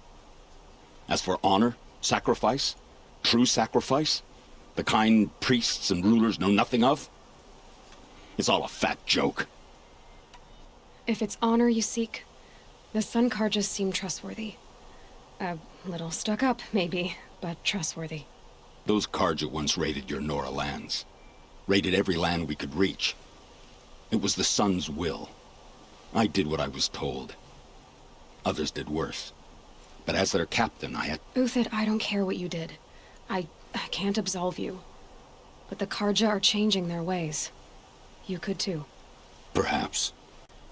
Speaker 13: As for honor, sacrifice, true sacrifice, the kind priests and rulers know nothing of? It's all a fat joke.
Speaker 1: If it's honor you seek, the Sun Karjas seem trustworthy. A little stuck up, maybe, but trustworthy.
Speaker 13: Those Karja once raided your Nora lands. Raided every land we could reach. It was the Sun's will. I did what I was told. Others did worse. But as their captain, I had...
Speaker 1: Uthid, I don't care what you did. I can't absolve you. But the Karja are changing their ways. You could too.
Speaker 13: Perhaps.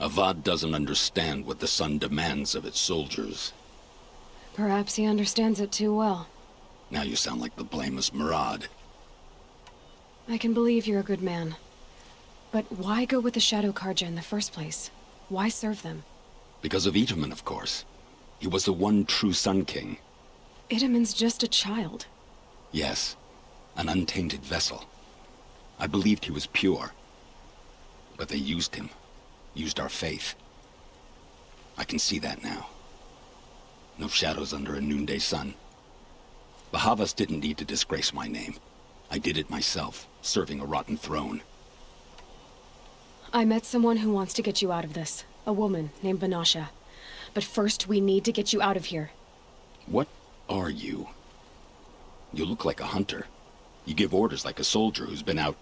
Speaker 13: Avad doesn't understand what the Sun demands of its soldiers.
Speaker 1: Perhaps he understands it too well.
Speaker 13: Now you sound like the blameless Murad.
Speaker 1: I can believe you're a good man. But why go with the Shadow Karja in the first place? Why serve them?
Speaker 13: Because of Itamen, of course. He was the one true Sun King.
Speaker 1: Itamen's just a child.
Speaker 13: Yes, an untainted vessel. I believed he was pure. But they used him. Used our faith. I can see that now. No shadows under a noonday sun. Bahavas didn't need to disgrace my name. I did it myself, serving a rotten throne.
Speaker 1: I met someone who wants to get you out of this. A woman named Banasha. But first, we need to get you out of here.
Speaker 13: What are you? You look like a hunter. You give orders like a soldier who's been out...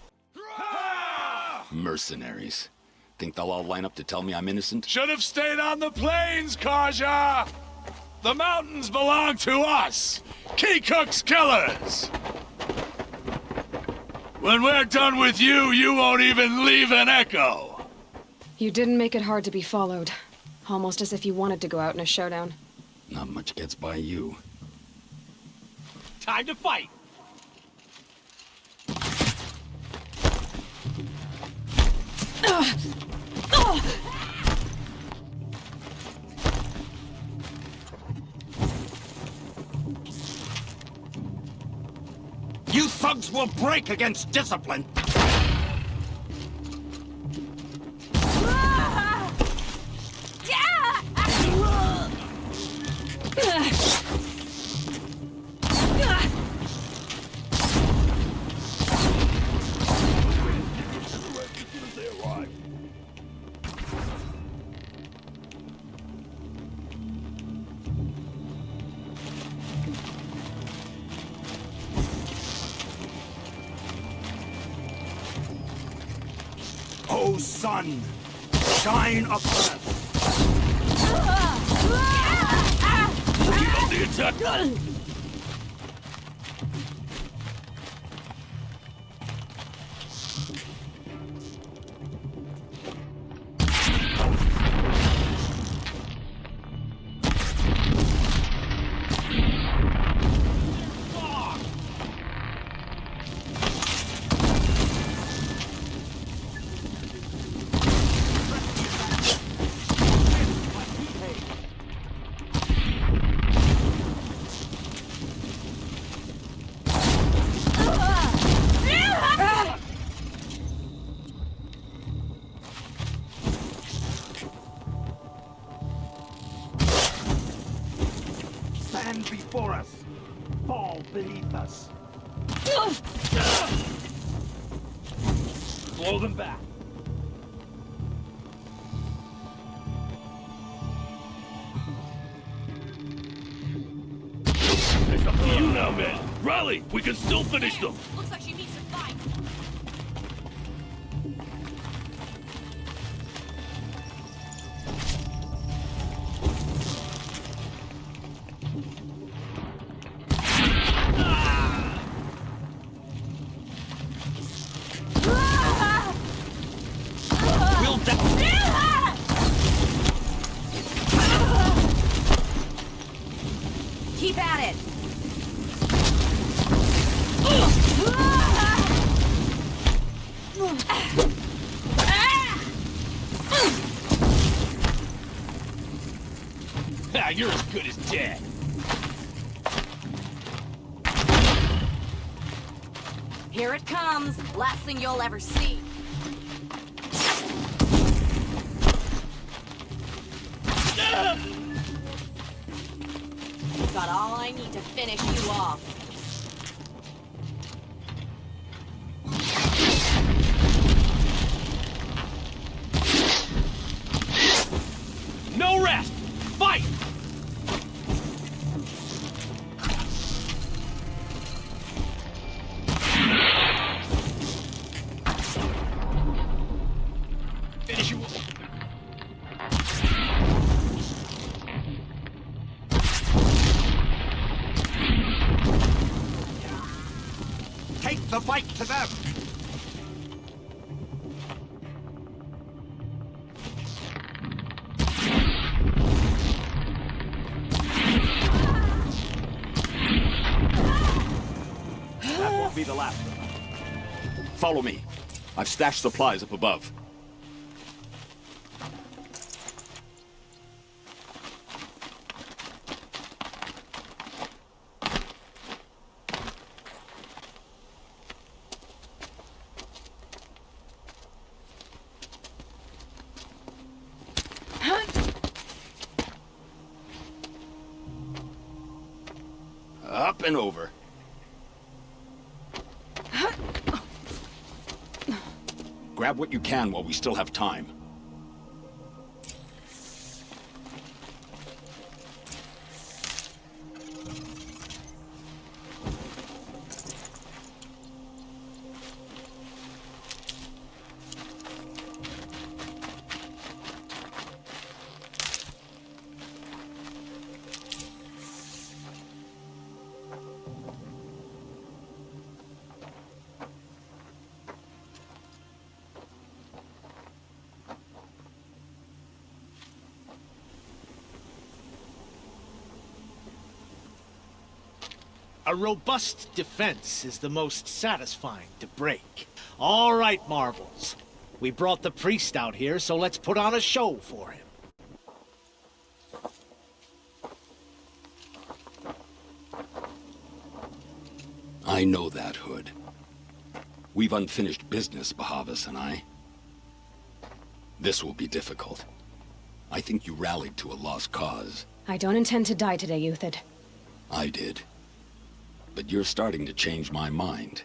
Speaker 13: Mercenaries. Think they'll all line up to tell me I'm innocent?
Speaker 2: Should have stayed on the plains, Karja! The mountains belong to us! Kikuk's killers! When we're done with you, you won't even leave an echo!
Speaker 1: You didn't make it hard to be followed. Almost as if you wanted to go out in a showdown.
Speaker 13: Not much gets by you.
Speaker 3: Time to fight!
Speaker 16: You thugs will break against discipline! O sun, shine upon us!
Speaker 12: Keep up the attack!
Speaker 16: Stand before us, fall beneath us.
Speaker 12: Blow them back. It's up to you now, men. Rally! We can still finish them!
Speaker 6: Looks like she needs to fight.
Speaker 15: Keep at it!
Speaker 12: You're as good as dead.
Speaker 15: Here it comes. Last thing you'll ever see.
Speaker 6: I need to finish you off.
Speaker 5: No rest! Fight! Finish you.
Speaker 13: Take the fight to them! That won't be the last of them. Follow me. I've stashed supplies up above. Up and over. Grab what you can while we still have time.
Speaker 17: A robust defense is the most satisfying to break. All right, Marvels. We brought the priest out here, so let's put on a show for him.
Speaker 2: I know that, Hood. We've unfinished business, Bahavas and I. This will be difficult. I think you rallied to a lost cause.
Speaker 1: I don't intend to die today, Uthid.
Speaker 2: I did. But you're starting to change my mind.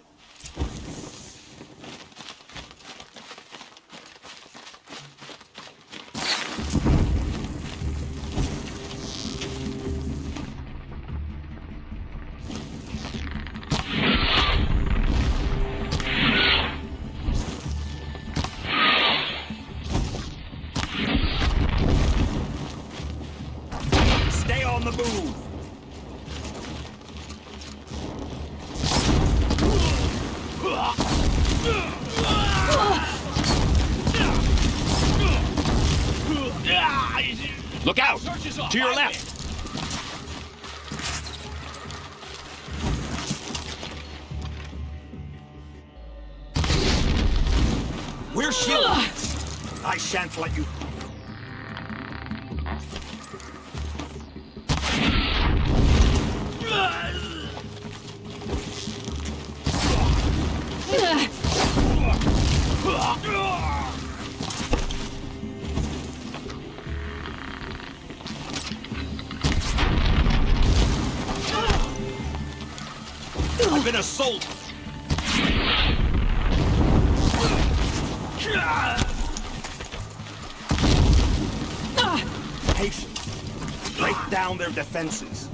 Speaker 13: Stay on the move! Look out! To your left! We're shielded! I shan't let you... I've been assaulted! Patience. Break down their defenses.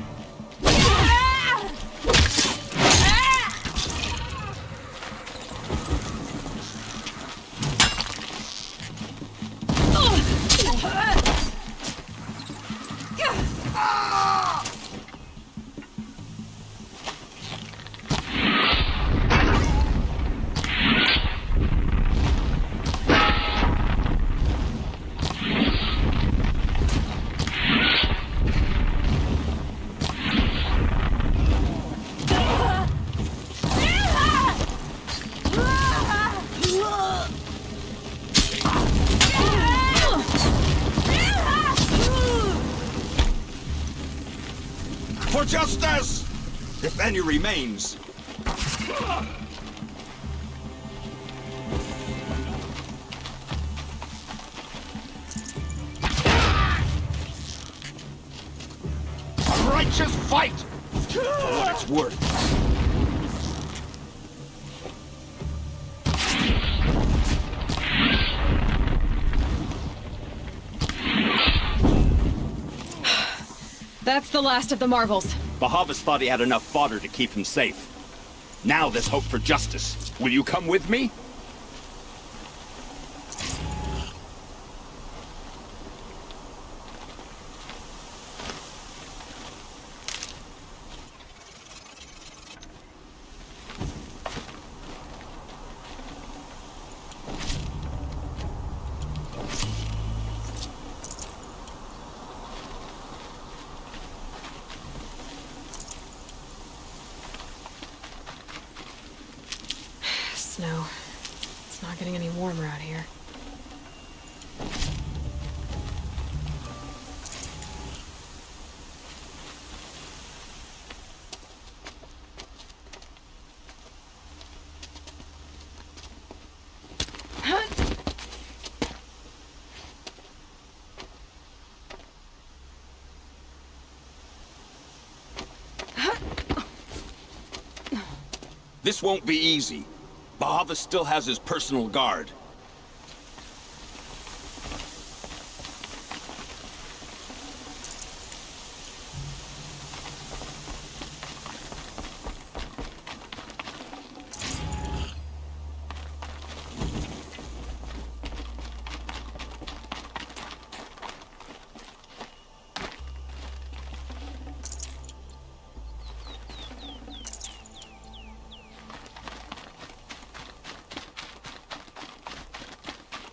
Speaker 13: For justice! If any remains. A righteous fight! for what it's worth.
Speaker 1: That's the last of the marvels.
Speaker 16: Bahavas thought he had enough fodder to keep him safe. Now there's hope for justice. Will you come with me?
Speaker 1: Snow. It's not getting any warmer out here.
Speaker 16: This won't be easy. Bahavas still has his personal guard.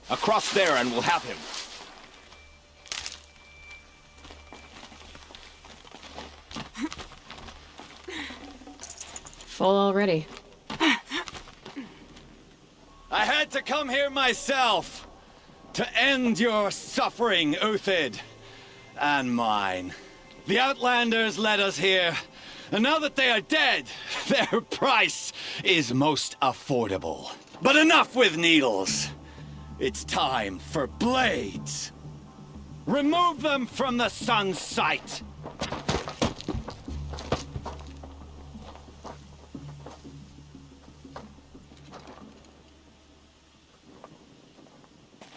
Speaker 16: Across there and we'll have him.
Speaker 1: Full already.
Speaker 13: I had to come here myself to end your suffering, Uthid, and mine. The Outlanders led us here, and now that they are dead, their price is most affordable. But enough with needles. It's time for blades. Remove them from the sun's sight.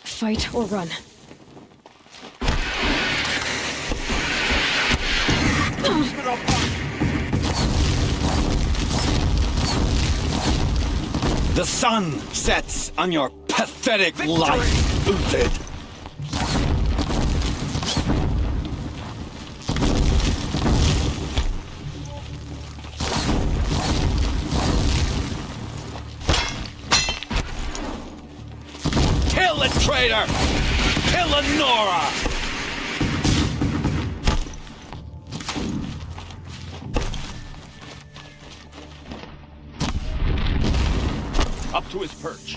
Speaker 1: Fight or run.
Speaker 13: The sun sets on your pathetic life, Uthid. Kill the traitor! Kill Lenora!
Speaker 16: Up to his perch.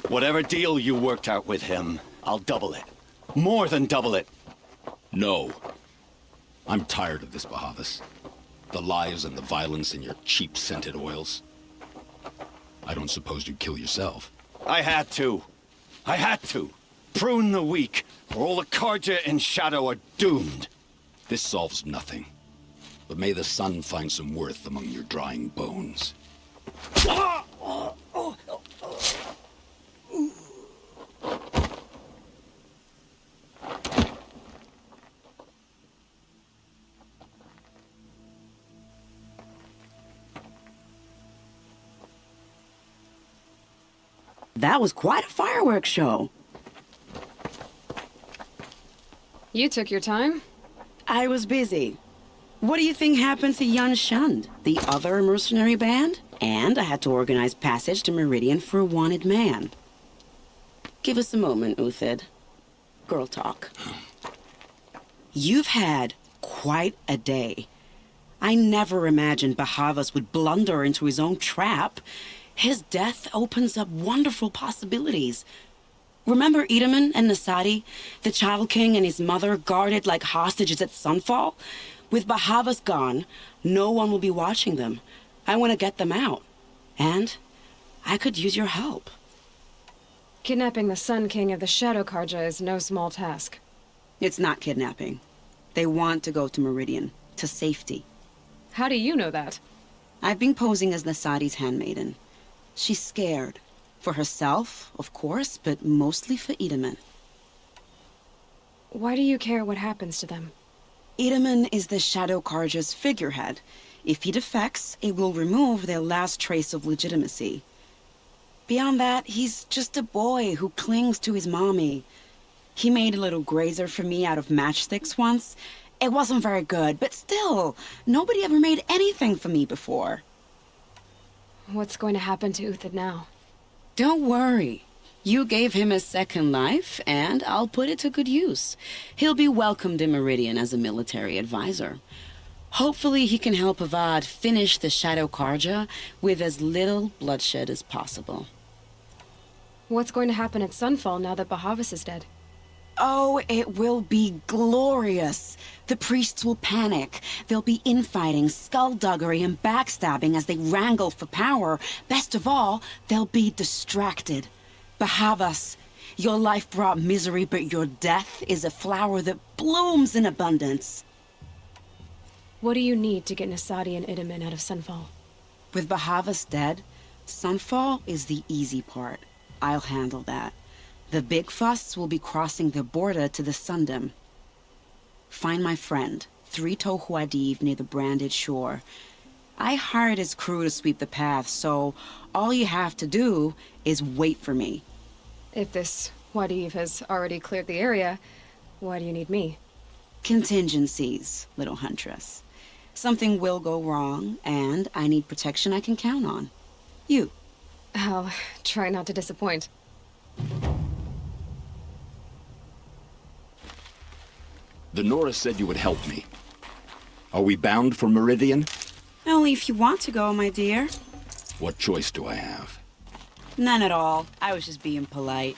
Speaker 13: Whatever deal you worked out with him, I'll double it. More than double it.
Speaker 2: No. I'm tired of this, Bahavas. The lies and the violence and your cheap scented oils. I don't suppose you'd kill yourself.
Speaker 13: I had to. I had to. Prune the weak, or all the Karja in Shadow are doomed.
Speaker 2: This solves nothing. But may the sun find some worth among your drying bones.
Speaker 15: That was quite a fireworks show.
Speaker 1: You took your time.
Speaker 15: I was busy. What do you think happened to Yun Shund, the other mercenary band? And I had to organize passage to Meridian for a wanted man. Give us a moment, Uthid. Girl talk. You've had quite a day. I never imagined Bahavas would blunder into his own trap. His death opens up wonderful possibilities. Remember Edaman and Nasadi, the Child King and his mother guarded like hostages at sunfall? With Bahavas gone, no one will be watching them. I want to get them out. And I could use your help.
Speaker 1: Kidnapping the Sun King of the Shadow Karja is no small task.
Speaker 15: It's not kidnapping. They want to go to Meridian, to safety.
Speaker 1: How do you know that?
Speaker 15: I've been posing as Nasadi's handmaiden. She's scared. For herself, of course, but mostly for Edaman.
Speaker 1: Why do you care what happens to them?
Speaker 15: Edaman is the Shadow Karja's figurehead. If he defects, it will remove their last trace of legitimacy. Beyond that, he's just a boy who clings to his mommy. He made a little grazer for me out of matchsticks once. It wasn't very good, but still, nobody ever made anything for me before.
Speaker 1: What's going to happen to Uthid now?
Speaker 15: Don't worry. You gave him a second life, and I'll put it to good use. He'll be welcomed in Meridian as a military advisor. Hopefully he can help Avad finish the Shadow Karja with as little bloodshed as possible.
Speaker 1: What's going to happen at Sunfall now that Bahavas is dead?
Speaker 15: Oh, it will be glorious. The priests will panic. There'll be infighting, skullduggery, and backstabbing as they wrangle for power. Best of all, they'll be distracted. Bahavas, your life brought misery, but your death is a flower that blooms in abundance.
Speaker 1: What do you need to get Nasadi and Edaman out of Sunfall?
Speaker 15: With Bahavas dead, Sunfall is the easy part. I'll handle that. The big fuss will be crossing the border to the Sundom. Find my friend, 3 Tohuadiv near the branded shore. I hired his crew to sweep the path, so all you have to do is wait for me.
Speaker 1: If this Wadiv has already cleared the area, why do you need me?
Speaker 15: Contingencies, little huntress. Something will go wrong, and I need protection I can count on. You.
Speaker 1: I'll try not to disappoint.
Speaker 18: The Nora said you would help me. Are we bound for Meridian?
Speaker 15: Only if you want to go, my dear.
Speaker 18: What choice do I have?
Speaker 15: None at all. I was just being polite.